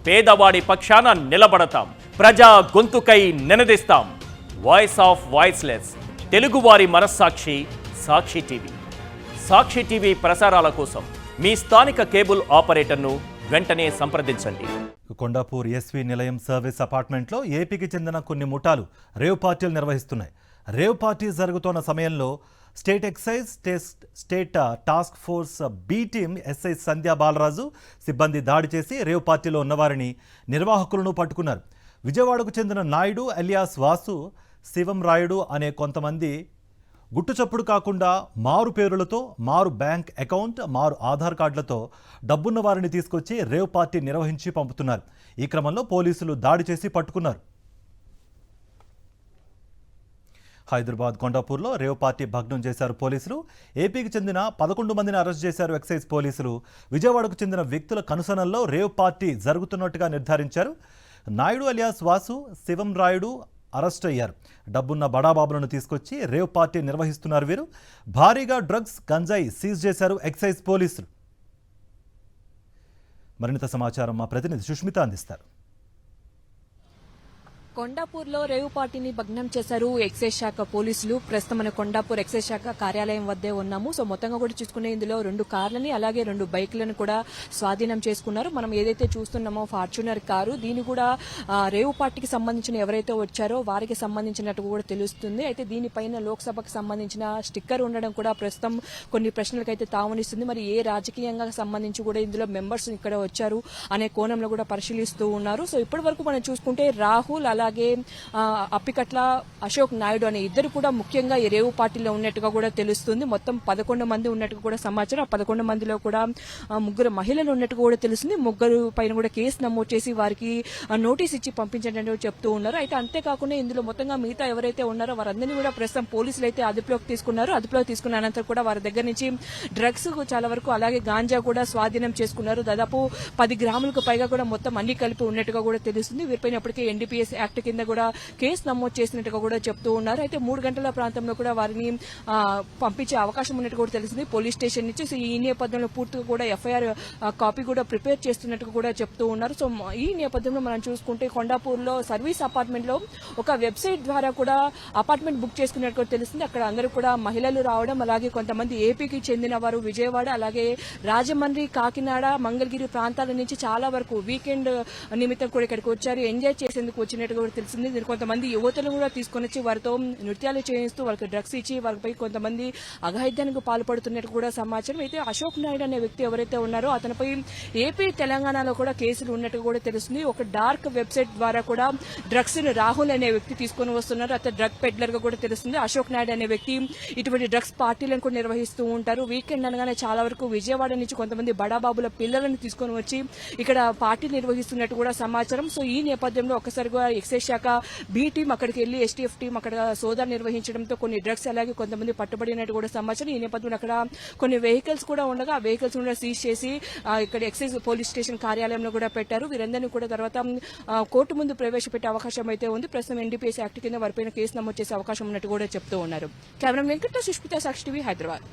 పేదవాడి పక్షాన నిలబడతాం, ప్రజా గొంతుకై నినదిస్తాం. వాయిస్ ఆఫ్ వాయిస్లెస్, తెలుగువారి మనస్సాక్షి సాక్షి టీవీ. సాక్షి టీవీ ప్రసారాల కోసం మీ స్థానిక కేబుల్ ఆపరేటర్ను వెంటనే సంప్రదించండి. కొండాపూర్ ఎస్వి నిలయం సర్వీస్ అపార్ట్మెంట్లో ఏపీకి చెందిన కొన్ని ముఠాలు రేవ్ పార్టీలు నిర్వహిస్తున్నాయి. రేవ్ పార్టీ జరుగుతున్న సమయంలో state excise state task force B team SI Sandhya Balaraju సిబ్బంది దాడి చేసి రేవ్ పార్టీలో ఉన్నవారిని నిర్వాహకులను పట్టుకున్నారు. విజయవాడకు చెందిన నాయుడు అలియాస్ వాసు, శివం రాయుడు అనే కొంతమంది గుట్టుచప్పుడు కాకుండా మారు పేరులతో, మారు బ్యాంక్ అకౌంట్, మారు ఆధార్ కార్డులతో డబ్బున్న వారిని తీసుకొచ్చి రేవ్ పార్టీ నిర్వహించి పంపుతున్నారు. ఈ క్రమంలో పోలీసులు దాడి చేసి పట్టుకున్నారు. హైదరాబాద్ కొండాపూర్లో రేవ్ పార్టీ భగ్నం చేశారు పోలీసులు. ఏపీకి చెందిన 11 మందిని అరెస్ట్ చేశారు ఎక్సైజ్ పోలీసులు. విజయవాడకు చెందిన వ్యక్తుల కనుసనల్లో రేవ్ పార్టీ జరుగుతున్నట్టుగా నిర్ధారించారు. నాయుడు అలియాస్ వాసు, శివం రాయుడు అరెస్ట్ అయ్యారు. డబ్బున్న బడాబాబులను తీసుకొచ్చి రేవ్ పార్టీ నిర్వహిస్తున్నారు వీరు. భారీగా డ్రగ్స్, గంజాయి సీజ్ చేశారు ఎక్సైజ్ పోలీసులు. మరింత సమాచారం మా ప్రతినిధి సుష్మిత అందిస్తారు. కొండాపూర్లో రేవు పార్టీని భగ్నం చేశారు ఎక్సైజ్ శాఖ పోలీసులు. ప్రస్తుతం మన కొండాపూర్ ఎక్సైజ్ శాఖ కార్యాలయం వద్దే ఉన్నాము. సో మొత్తంగా కూడా చూసుకునే ఇందులో 2 కార్లని అలాగే 2 బైక్లను కూడా స్వాధీనం చేసుకున్నారు. మనం ఏదైతే చూస్తున్నామో ఫార్చునర్ కారు, దీని కూడా రేవు పార్టీకి సంబంధించిన ఎవరైతే వచ్చారో వారికి సంబంధించినట్టు కూడా తెలుస్తుంది. అయితే దీనిపైన లోక్సభకు సంబంధించిన స్టిక్కర్ ఉండడం కూడా ప్రస్తుతం కొన్ని ప్రశ్నలకైతే తావనిస్తుంది. మరి ఏ రాజకీయంగా సంబంధించి కూడా ఇందులో మెంబర్స్ ఇక్కడ వచ్చారు అనే కోణంలో కూడా పరిశీలిస్తూ ఉన్నారు. సో ఇప్పటి వరకు మనం చూసుకుంటే రాహుల్ అలాగే అప్పికట్ల అశోక్ నాయుడు అనే ఇద్దరు కూడా ముఖ్యంగా ఈ రేవు పార్టీలో ఉన్నట్టుగా కూడా తెలుస్తుంది. మొత్తం 11 మంది ఉన్నట్టుగా కూడా సమాచారం. ఆ 11 మందిలో కూడా 3 మహిళలు ఉన్నట్టుగా కూడా తెలుస్తుంది. 3 పైన కూడా కేసు నమోదు చేసి వారికి నోటీస్ ఇచ్చి పంపించండి చెప్తూ ఉన్నారు. అయితే అంతేకాకుండా ఇందులో మొత్తంగా మిగతా ఎవరైతే ఉన్నారో వారందరినీ కూడా ప్రస్తుతం పోలీసులు అయితే అదుపులోకి తీసుకున్నారు. అదుపులోకి తీసుకున్న అనంతరం కూడా వారి దగ్గర నుంచి డ్రగ్స్ చాలా వరకు అలాగే గాంజా కూడా స్వాధీనం చేసుకున్నారు. దాదాపు 10 గ్రాములకు పైగా కూడా మొత్తం అన్ని కలిపి ఉన్నట్టుగా కూడా తెలుస్తుంది. వీరిపైన ఇప్పటికే ఎన్డీపీఎస్ యాక్ట్ కింద కూడా కేసు నమోదు చేసినట్టుగా కూడా చెప్తూ ఉన్నారు. అయితే 3 గంటల ప్రాంతంలో కూడా వారిని పంపించే అవకాశం ఉన్నట్టు కూడా తెలిసింది పోలీస్ స్టేషన్ నుంచి. సో ఈ నేపథ్యంలో పూర్తిగా కూడా ఎఫ్ఐఆర్ కాపీ కూడా ప్రిపేర్ చేస్తున్నట్టు కూడా చెప్తూ ఉన్నారు. సో ఈ నేపథ్యంలో మనం చూసుకుంటే కొండాపూర్లో సర్వీస్ అపార్ట్మెంట్ లో ఒక వెబ్సైట్ ద్వారా కూడా అపార్ట్మెంట్ బుక్ చేసుకున్నట్టు కూడా తెలిసింది. అక్కడ అందరూ కూడా మహిళలు రావడం, అలాగే కొంతమంది ఏపీకి చెందిన వారు విజయవాడ అలాగే రాజమండ్రి, కాకినాడ, మంగళగిరి ప్రాంతాల నుంచి చాలా వరకు వీకెండ్ నిమిత్తం కూడా ఇక్కడికి వచ్చారు. ఎంజాయ్ చేసేందుకు వచ్చినట్టు కూడా తెలిసింది. కొంతమంది యువతలు కూడా తీసుకొని వచ్చి వారితో నృత్యాలు చేయిస్తూ వాళ్ళకి డ్రగ్స్ ఇచ్చి వారిపై కొంతమంది అఘాయిత్యానికి పాల్పడుతున్నట్టు కూడా సమాచారం. అయితే అశోక్ నాయుడు అనే వ్యక్తి ఎవరైతే ఉన్నారో అతనిపై ఏపీ, తెలంగాణలో కూడా కేసులు ఉన్నట్టు కూడా తెలుస్తుంది. ఒక డార్క్ వెబ్సైట్ ద్వారా కూడా డ్రగ్స్ ను రాహుల్ అనే వ్యక్తి తీసుకొని వస్తున్నారు. అతను డ్రగ్ పెడ్లర్ గా కూడా తెలుస్తుంది. అశోక్ నాయుడు అనే వ్యక్తి ఇటువంటి డ్రగ్స్ పార్టీలను కూడా నిర్వహిస్తూ ఉంటారు. వీకెండ్ అనగానే చాలా వరకు విజయవాడ నుంచి కొంతమంది బడాబాబుల పిల్లలను తీసుకొని వచ్చి ఇక్కడ పార్టీ నిర్వహిస్తున్నట్టు కూడా సమాచారం. సో ఈ నేపథ్యంలో ఒక్కసారిగా ఎక్సైజ్ శాఖ బి టీం అక్కడికి వెళ్లి ఎస్టీఎఫ్ టీం అక్కడ సోదా నిర్వహించడంతో కొన్ని డ్రగ్స్ అలాగే కొంతమంది పట్టుబడినట్టు కూడా సమాచారం. ఈ నేపథ్యంలో అక్కడ కొన్ని వెహికల్స్ కూడా ఉండగా ఆ వెహికల్స్ కూడా సీజ్ చేసి ఇక్కడ ఎక్సైజ్ పోలీస్ స్టేషన్ కార్యాలయంలో కూడా పెట్టారు. వీరందరినీ కూడా తర్వాత కోర్టు ముందు ప్రవేశపెట్టే అవకాశం అయితే ఉంది. ప్రస్తుతం ఎన్డీపీఎస్ యాక్ట్ కింద వారిపైన కేసు నమోదు చేసే అవకాశం ఉన్నట్టు కూడా చెప్తూ ఉన్నారు. కెమెరా వెంకట, సుష్మిత, సాక్షి టీవీ, హైదరాబాద్.